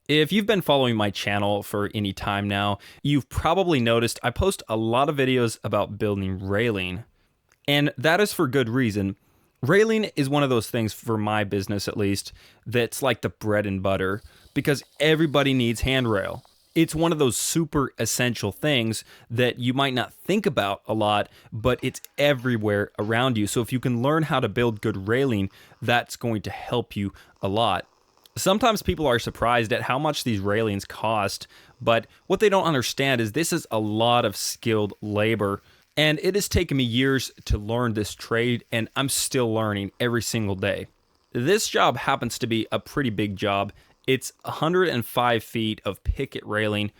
If you've been following my channel for any time now, you've probably noticed I post a lot of videos about building railing. And that is for good reason. Railing is one of those things, for my business at least, that's like the bread and butter, because everybody needs handrail. It's one of those super essential things that you might not think about a lot, but it's everywhere around you. So if you can learn how to build good railing, that's going to help you a lot. Sometimes people are surprised at how much these railings cost, but what they don't understand is this is a lot of skilled labor. And it has taken me years to learn this trade, and I'm still learning every single day. This job happens to be a pretty big job. It's 105 feet of picket railing.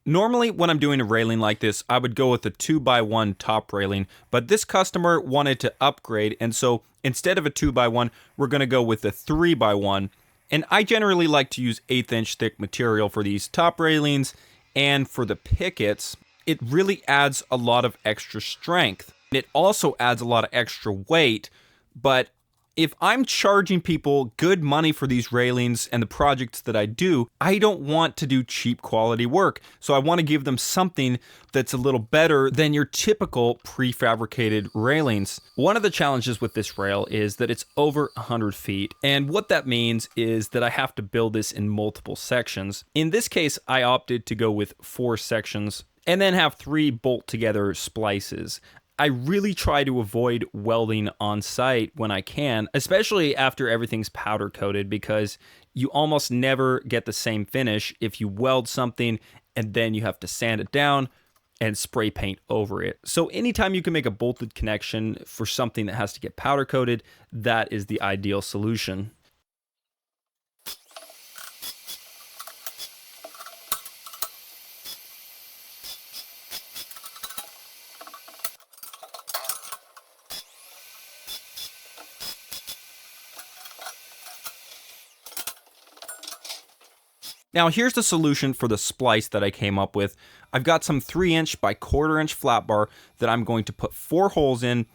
Normally, when I'm doing a railing like this, I would go with a 2x1 top railing, but this customer wanted to upgrade, and so instead of a 2x1, we're going to go with a 3x1. And I generally like to use 1/8 inch thick material for these top railings, and for the pickets, it really adds a lot of extra strength. It also adds a lot of extra weight, but if I'm charging people good money for these railings and the projects that I do, I don't want to do cheap quality work. So I want to give them something that's a little better than your typical prefabricated railings. One of the challenges with this rail is that it's over 100 feet. And what that means is that I have to build this in multiple sections. In this case, I opted to go with 4 sections and then have 3 bolt together splices. I really try to avoid welding on site when I can, especially after everything's powder coated, because you almost never get the same finish if you weld something and then you have to sand it down and spray paint over it. So anytime you can make a bolted connection for something that has to get powder coated, that is the ideal solution. Now here's the solution for the splice that I came up with. I've got some 3" by 1/4" flat bar that I'm going to put 4 holes in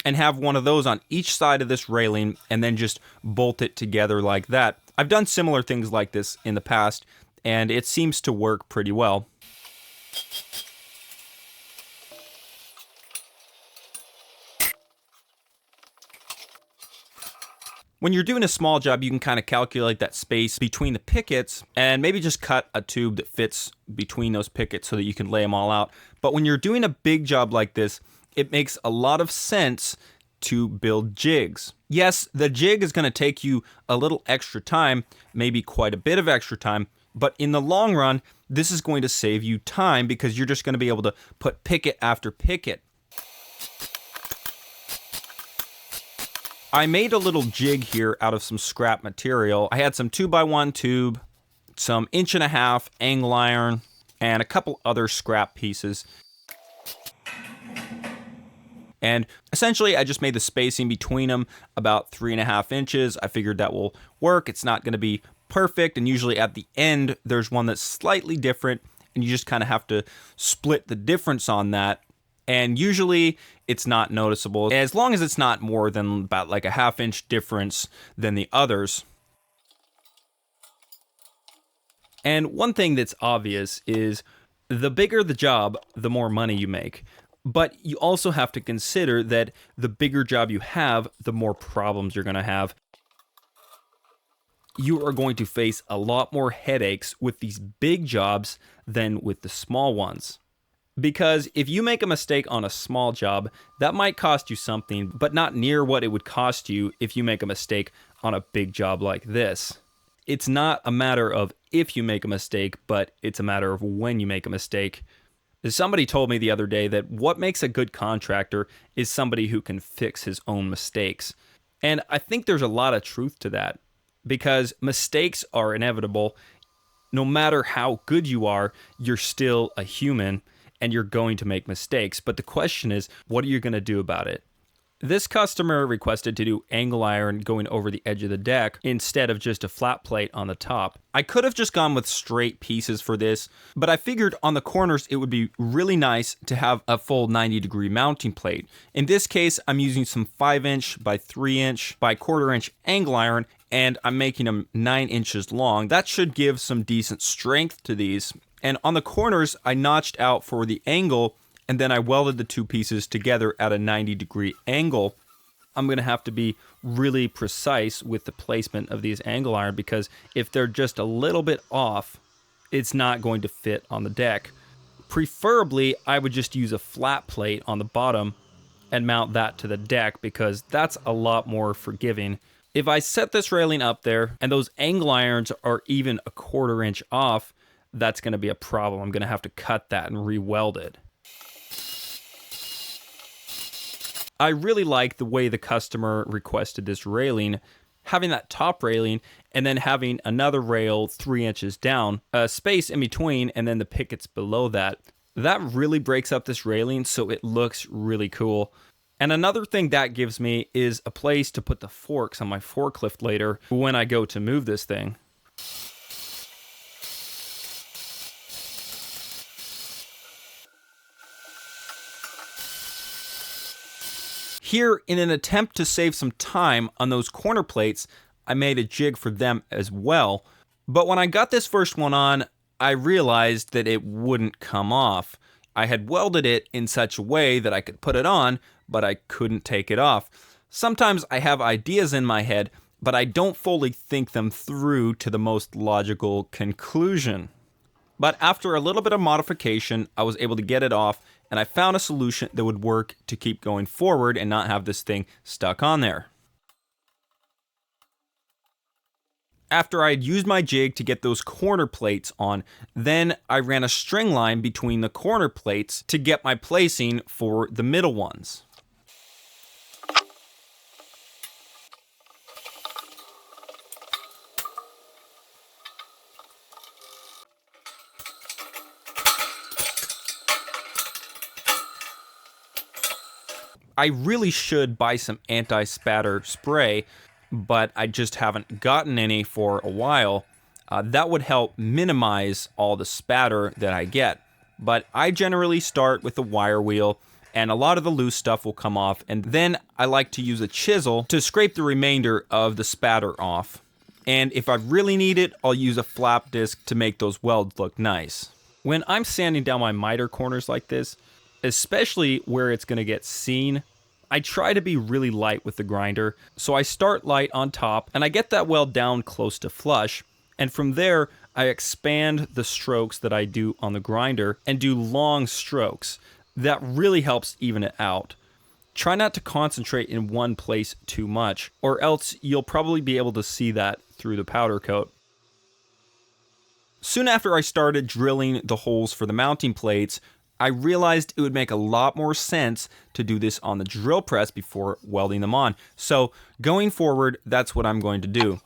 and have one of those on each side of this railing and then just bolt it together like that. I've done similar things like this in the past and it seems to work pretty well. When you're doing a small job, you can kind of calculate that space between the pickets and maybe just cut a tube that fits between those pickets so that you can lay them all out. But when you're doing a big job like this, it makes a lot of sense to build jigs. Yes, the jig is going to take you a little extra time, maybe quite a bit of extra time, but in the long run, this is going to save you time because you're just going to be able to put picket after picket. I made a little jig here out of some scrap material. I had some 2x1 tube, some 1.5" angle iron, and a couple other scrap pieces. And essentially, I just made the spacing between them about 3.5 inches. I figured that will work. It's not going to be perfect, and usually at the end, there's one that's slightly different, and you just kind of have to split the difference on that. And usually it's not noticeable as long as it's not more than about like a 1/2 inch difference than the others. And one thing that's obvious is the bigger the job, the more money you make. But you also have to consider that the bigger job you have, the more problems you're going to have. You are going to face a lot more headaches with these big jobs than with the small ones. Because if you make a mistake on a small job, that might cost you something, but not near what it would cost you if you make a mistake on a big job like this. It's not a matter of if you make a mistake, but it's a matter of when you make a mistake. Somebody told me the other day that what makes a good contractor is somebody who can fix his own mistakes. And I think there's a lot of truth to that, because mistakes are inevitable. No matter how good you are, you're still a human. And you're going to make mistakes. But the question is, what are you going to do about it? This customer requested to do angle iron going over the edge of the deck instead of just a flat plate on the top. I could have just gone with straight pieces for this, but I figured on the corners it would be really nice to have a full 90-degree mounting plate. In this case, I'm using some 5" by 3" by 1/4" angle iron and I'm making them 9 inches long. That should give some decent strength to these. And on the corners, I notched out for the angle, and then I welded the two pieces together at a 90-degree angle. I'm going to have to be really precise with the placement of these angle iron, because if they're just a little bit off, it's not going to fit on the deck. Preferably, I would just use a flat plate on the bottom and mount that to the deck, because that's a lot more forgiving. If I set this railing up there and those angle irons are even a 1/4 inch off, that's going to be a problem. I'm going to have to cut that and re-weld it. I really like the way the customer requested this railing, having that top railing and then having another rail 3 inches down, a space in between, and then the pickets below that. That really breaks up this railing, so it looks really cool. And another thing that gives me is a place to put the forks on my forklift later when I go to move this thing. Here, in an attempt to save some time on those corner plates, I made a jig for them as well. But when I got this first one on, I realized that it wouldn't come off. I had welded it in such a way that I could put it on, but I couldn't take it off. Sometimes I have ideas in my head, but I don't fully think them through to the most logical conclusion. But after a little bit of modification, I was able to get it off, and I found a solution that would work to keep going forward and not have this thing stuck on there. After I had used my jig to get those corner plates on, then I ran a string line between the corner plates to get my placing for the middle ones. I really should buy some anti-spatter spray, but I just haven't gotten any for a while. That would help minimize all the spatter that I get. But I generally start with the wire wheel, and a lot of the loose stuff will come off, and then I like to use a chisel to scrape the remainder of the spatter off. And if I really need it, I'll use a flap disc to make those welds look nice. When I'm sanding down my miter corners like this, especially where it's going to get seen, I try to be really light with the grinder. So I start light on top and I get that weld down close to flush. And from there, I expand the strokes that I do on the grinder and do long strokes. That really helps even it out. Try not to concentrate in one place too much, or else you'll probably be able to see that through the powder coat. Soon after I started drilling the holes for the mounting plates, I realized it would make a lot more sense to do this on the drill press before welding them on. So going forward, that's what I'm going to do.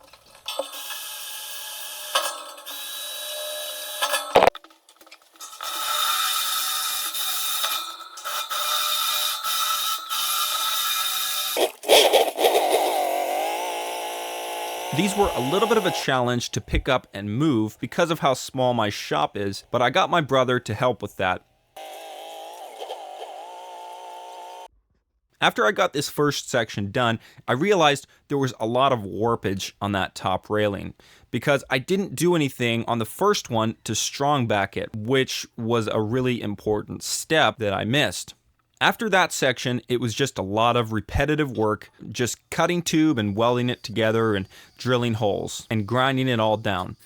These were a little bit of a challenge to pick up and move because of how small my shop is, but I got my brother to help with that. After I got this first section done, I realized there was a lot of warpage on that top railing because I didn't do anything on the first one to strong back it, which was a really important step that I missed. After that section, it was just a lot of repetitive work, just cutting tube and welding it together and drilling holes and grinding it all down.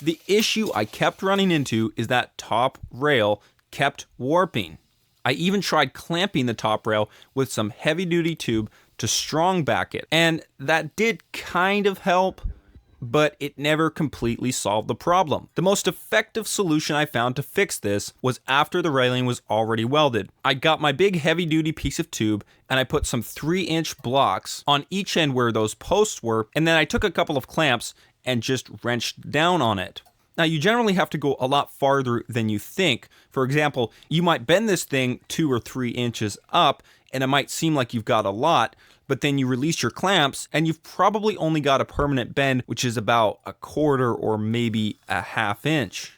The issue I kept running into is that top rail kept warping. I even tried clamping the top rail with some heavy-duty tube to strong back it, and that did kind of help, but it never completely solved the problem. The most effective solution I found to fix this was after the railing was already welded. I got my big heavy-duty piece of tube and I put some 3-inch blocks on each end where those posts were, and then I took a couple of clamps and just wrenched down on it. Now, you generally have to go a lot farther than you think. For example, you might bend this thing 2 or 3 inches up, and it might seem like you've got a lot, but then you release your clamps, and you've probably only got a permanent bend, which is about 1/4 or maybe a 1/2 inch.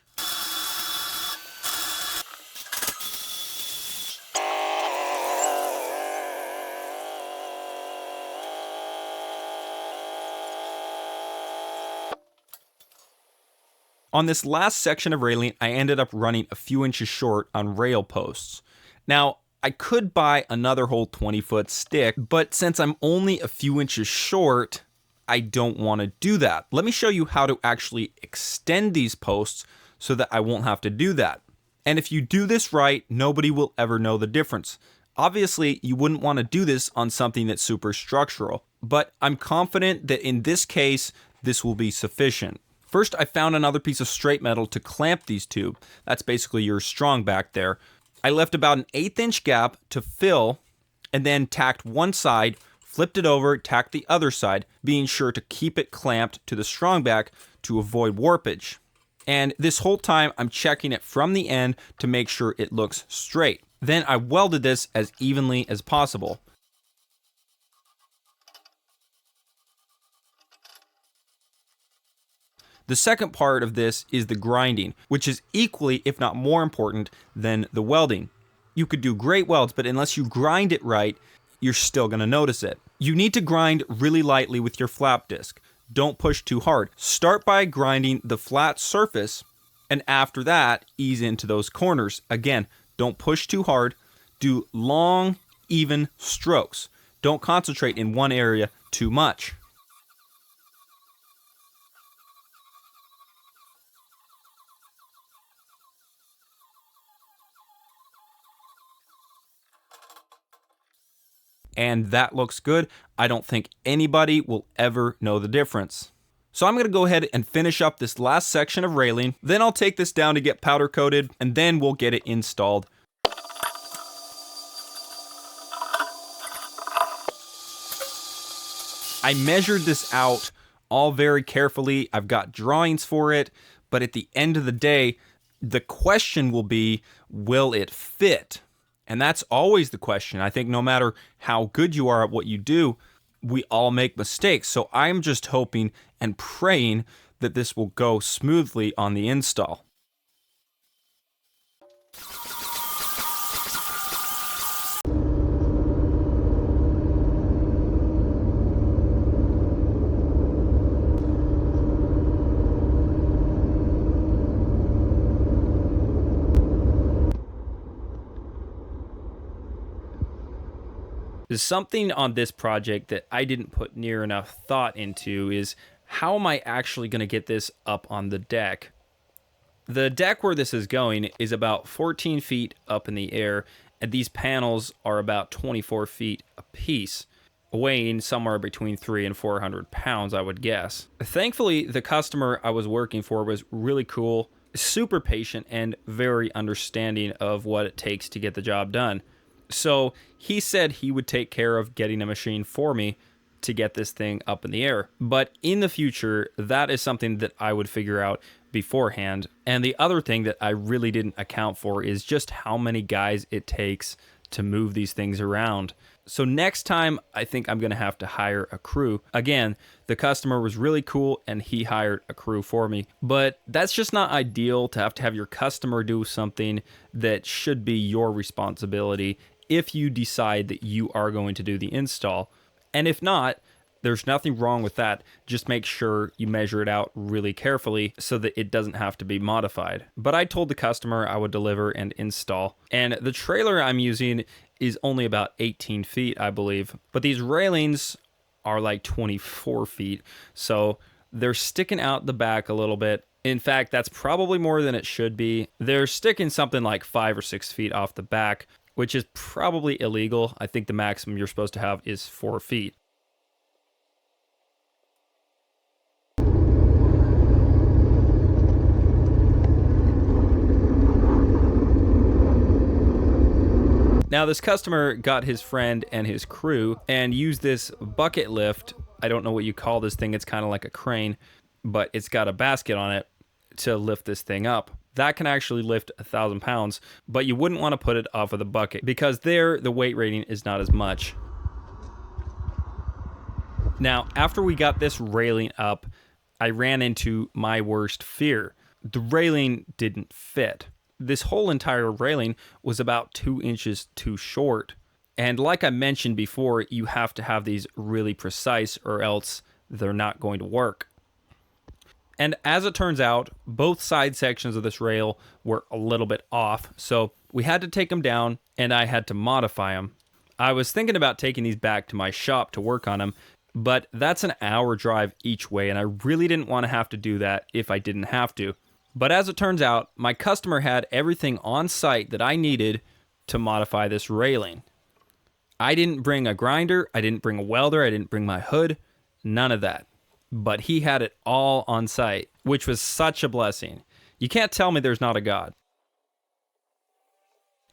On this last section of railing, I ended up running a few inches short on rail posts. Now, I could buy another whole 20-foot stick, but since I'm only a few inches short, I don't want to do that. Let me show you how to actually extend these posts so that I won't have to do that. And if you do this right, nobody will ever know the difference. Obviously, you wouldn't want to do this on something that's super structural, but I'm confident that in this case, this will be sufficient. First, I found another piece of straight metal to clamp these to. That's basically your strong back there. I left about an 1/8 inch gap to fill and then tacked one side, flipped it over, tacked the other side, being sure to keep it clamped to the strong back to avoid warpage. And this whole time, I'm checking it from the end to make sure it looks straight. Then I welded this as evenly as possible. The second part of this is the grinding, which is equally, if not more important, than the welding. You could do great welds, but unless you grind it right, you're still going to notice it. You need to grind really lightly with your flap disc. Don't push too hard. Start by grinding the flat surface, and after that, ease into those corners. Again, don't push too hard. Do long, even strokes. Don't concentrate in one area too much. And that looks good. I don't think anybody will ever know the difference. So I'm going to go ahead and finish up this last section of railing. Then I'll take this down to get powder coated, and then we'll get it installed. I measured this out all very carefully. I've got drawings for it, but at the end of the day, the question will be, will it fit? And that's always the question. I think no matter how good you are at what you do, we all make mistakes. So I'm just hoping and praying that this will go smoothly on the install. Something on this project that I didn't put near enough thought into is how am I actually going to get this up on the deck? The deck where this is going is about 14 feet up in the air, and these panels are about 24 feet apiece, weighing somewhere between 300 and 400 pounds, I would guess. Thankfully, the customer I was working for was really cool, super patient, and very understanding of what it takes to get the job done. So he said he would take care of getting a machine for me to get this thing up in the air. But in the future, that is something that I would figure out beforehand. And the other thing that I really didn't account for is just how many guys it takes to move these things around. So next time, I think I'm going to have to hire a crew. Again, the customer was really cool and he hired a crew for me. But that's just not ideal to have your customer do something that should be your responsibility if you decide that you are going to do the install. And if not, there's nothing wrong with that. Just make sure you measure it out really carefully so that it doesn't have to be modified. But I told the customer I would deliver and install. And the trailer I'm using is only about 18 feet, I believe. But these railings are like 24 feet. So they're sticking out the back a little bit. In fact, that's probably more than it should be. They're sticking something like 5 or 6 feet off the back, which is probably illegal. I think the maximum you're supposed to have is 4 feet. Now, this customer got his friend and his crew and used this bucket lift. I don't know what you call this thing. It's kind of like a crane, but it's got a basket on it to lift this thing up. That can actually lift 1,000 pounds, but you wouldn't want to put it off of the bucket because there the weight rating is not as much. Now, after we got this railing up, I ran into my worst fear. The railing didn't fit. This whole entire railing was about 2 inches too short. And like I mentioned before, you have to have these really precise or else they're not going to work. And as it turns out, both side sections of this rail were a little bit off, so we had to take them down and I had to modify them. I was thinking about taking these back to my shop to work on them, but that's an hour drive each way and I really didn't want to have to do that if I didn't have to. But as it turns out, my customer had everything on site that I needed to modify this railing. I didn't bring a grinder, I didn't bring a welder, I didn't bring my hood, none of that. But he had it all on site, which was such a blessing. You can't tell me there's not a God.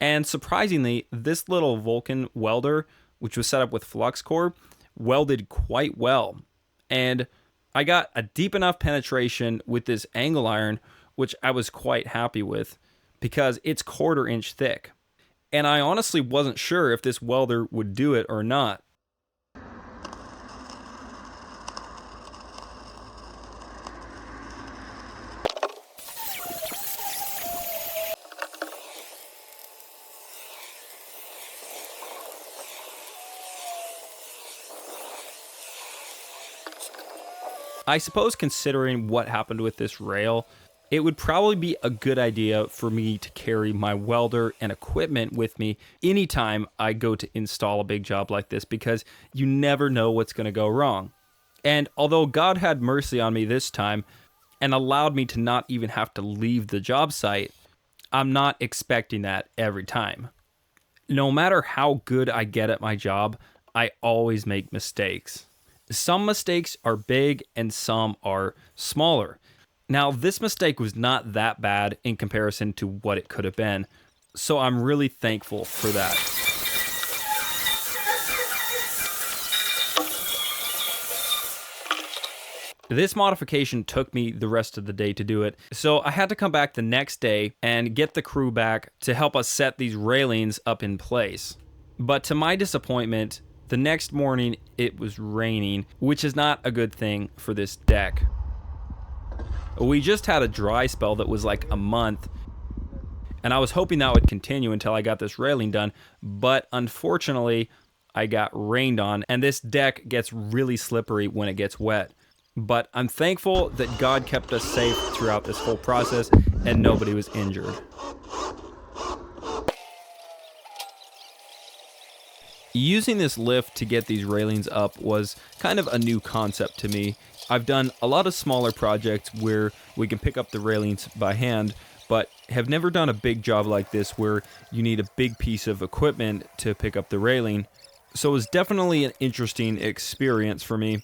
And surprisingly, this little Vulcan welder, which was set up with flux core, welded quite well. And I got a deep enough penetration with this angle iron, which I was quite happy with, because it's 1/4 inch thick. And I honestly wasn't sure if this welder would do it or not. I suppose considering what happened with this rail, it would probably be a good idea for me to carry my welder and equipment with me anytime I go to install a big job like this, because you never know what's going to go wrong. And although God had mercy on me this time and allowed me to not even have to leave the job site, I'm not expecting that every time. No matter how good I get at my job, I always make mistakes. Some mistakes are big and some are smaller. Now, this mistake was not that bad in comparison to what it could have been, so I'm really thankful for that. This modification took me the rest of the day to do it, so I had to come back the next day and get the crew back to help us set these railings up in place. But to my disappointment, the next morning it was raining, which is not a good thing for this deck. We just had a dry spell that was like a month, and I was hoping that would continue until I got this railing done, but unfortunately I got rained on, and this deck gets really slippery when it gets wet. But I'm thankful that God kept us safe throughout this whole process and nobody was injured. Using this lift to get these railings up was kind of a new concept to me. I've done a lot of smaller projects where we can pick up the railings by hand, but have never done a big job like this where you need a big piece of equipment to pick up the railing. So it was definitely an interesting experience for me.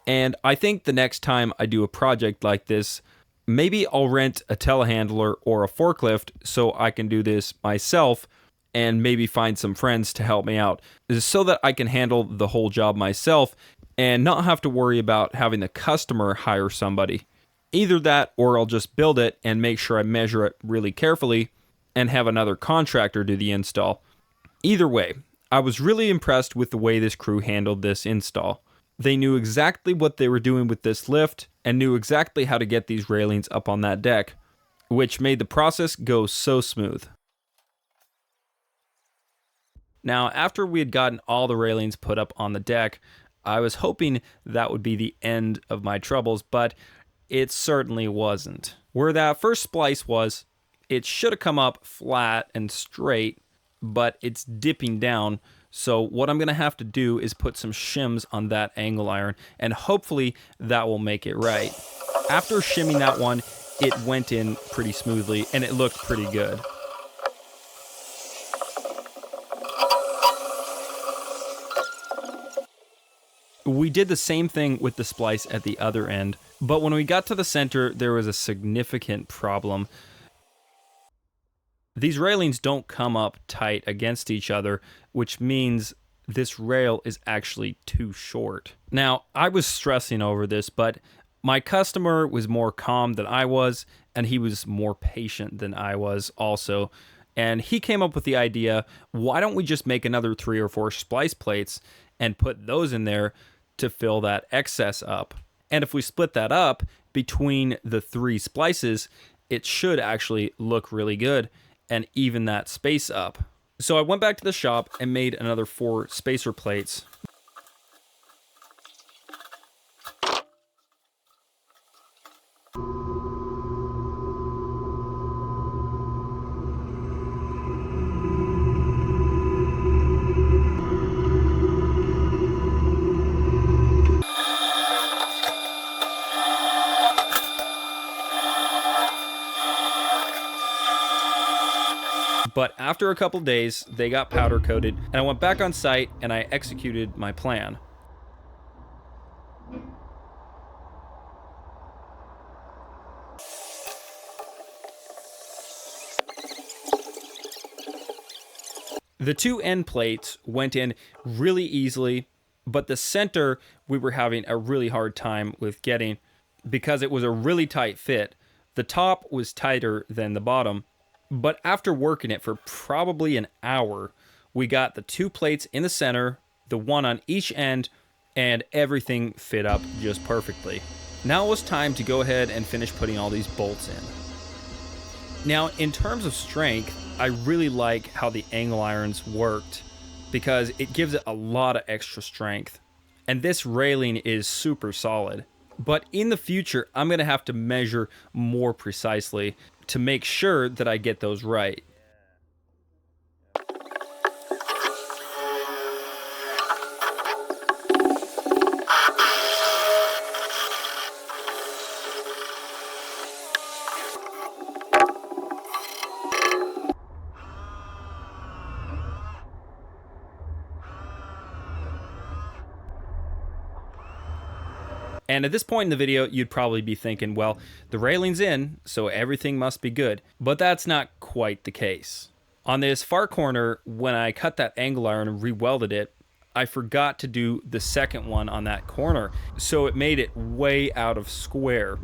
And I think the next time I do a project like this, maybe I'll rent a telehandler or a forklift so I can do this myself and maybe find some friends to help me out so that I can handle the whole job myself and not have to worry about having the customer hire somebody. Either that or I'll just build it and make sure I measure it really carefully and have another contractor do the install. Either way, I was really impressed with the way this crew handled this install. They knew exactly what they were doing with this lift and knew exactly how to get these railings up on that deck, which made the process go so smooth. Now, after we had gotten all the railings put up on the deck, I was hoping that would be the end of my troubles, but it certainly wasn't. Where that first splice was, it should have come up flat and straight, but it's dipping down. So what I'm going to have to do is put some shims on that angle iron, and hopefully that will make it right. After shimming that one, it went in pretty smoothly, and it looked pretty good. We did the same thing with the splice at the other end, but when we got to the center, there was a significant problem. These railings don't come up tight against each other, which means this rail is actually too short. Now, I was stressing over this, but my customer was more calm than I was, and he was more patient than I was also. And he came up with the idea, why don't we just make another 3 or 4 splice plates and put those in there to fill that excess up? And if we split that up between the 3 splices, it should actually look really good and even that space up. So I went back to the shop and made another 4 spacer plates. But after a couple days, they got powder coated, and I went back on site and I executed my plan. The two end plates went in really easily, but the center we were having a really hard time with getting because it was a really tight fit. The top was tighter than the bottom, but after working it for probably an hour, we got the two plates in the center, the one on each end, and everything fit up just perfectly. Now it was time to go ahead and finish putting all these bolts in. Now, in terms of strength, I really like how the angle irons worked because it gives it a lot of extra strength. And this railing is super solid. But in the future, I'm going to have to measure more precisely to make sure that I get those right. And at this point in the video, you'd probably be thinking, well, the railing's in, so everything must be good. But that's not quite the case. On this far corner, when I cut that angle iron and re-welded it, I forgot to do the second one on that corner, so it made it way out of square.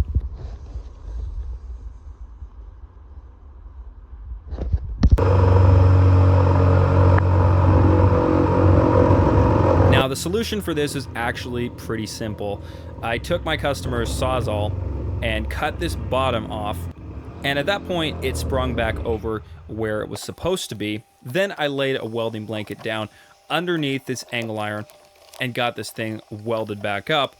Now, the solution for this is actually pretty simple. I took my customer's Sawzall and cut this bottom off, and at that point, it sprung back over where it was supposed to be. Then I laid a welding blanket down underneath this angle iron and got this thing welded back up.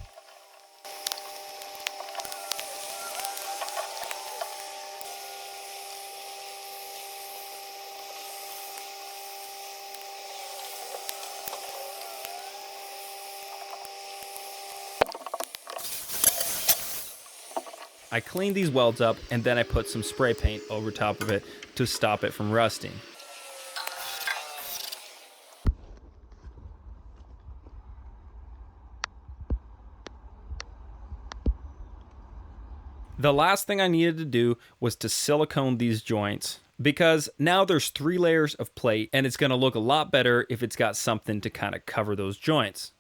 I cleaned these welds up, and then I put some spray paint over top of it to stop it from rusting. The last thing I needed to do was to silicone these joints, because now there's 3 layers of plate, and it's going to look a lot better if it's got something to kind of cover those joints.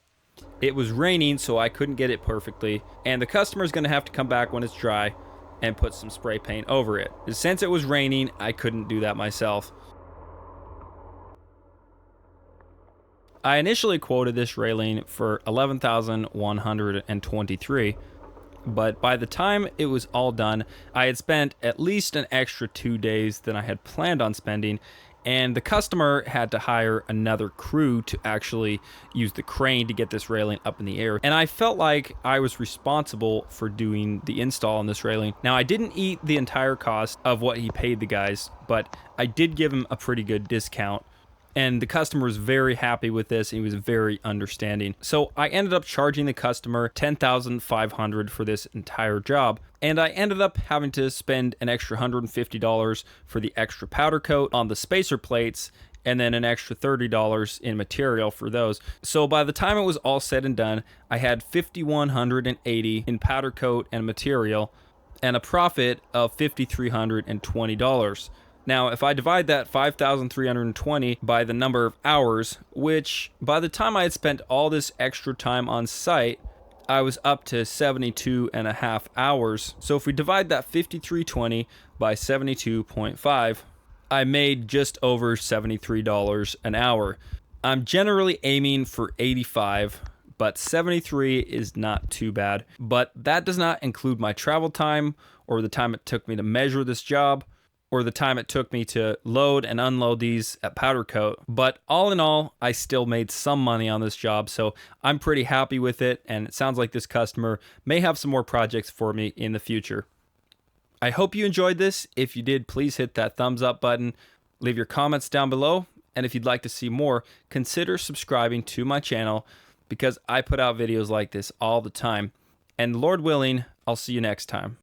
It was raining, so I couldn't get it perfectly, and the customer's going to have to come back when it's dry and put some spray paint over it. Since it was raining, I couldn't do that myself. I initially quoted this railing for $11,123, but by the time it was all done, I had spent at least an extra 2 days than I had planned on spending, and the customer had to hire another crew to actually use the crane to get this railing up in the air. And I felt like I was responsible for doing the install on this railing. Now, I didn't eat the entire cost of what he paid the guys, but I did give him a pretty good discount. And the customer was very happy with this, and he was very understanding. So I ended up charging the customer $10,500 for this entire job. And I ended up having to spend an extra $150 for the extra powder coat on the spacer plates, and then an extra $30 in material for those. So by the time it was all said and done, I had $5,180 in powder coat and material, and a profit of $5,320. Now, if I divide that 5,320 by the number of hours, which by the time I had spent all this extra time on site, I was up to 72 and a half hours. So if we divide that 5,320 by 72.5, I made just over $73 an hour. I'm generally aiming for 85, but 73 is not too bad. But that does not include my travel time, or the time it took me to measure this job, or the time it took me to load and unload these at powder coat. But all in all, I still made some money on this job, so I'm pretty happy with it, and it sounds like this customer may have some more projects for me in the future. I hope you enjoyed this. If you did, please hit that thumbs up button, leave your comments down below, and if you'd like to see more, consider subscribing to my channel, because I put out videos like this all the time. And Lord willing, I'll see you next time.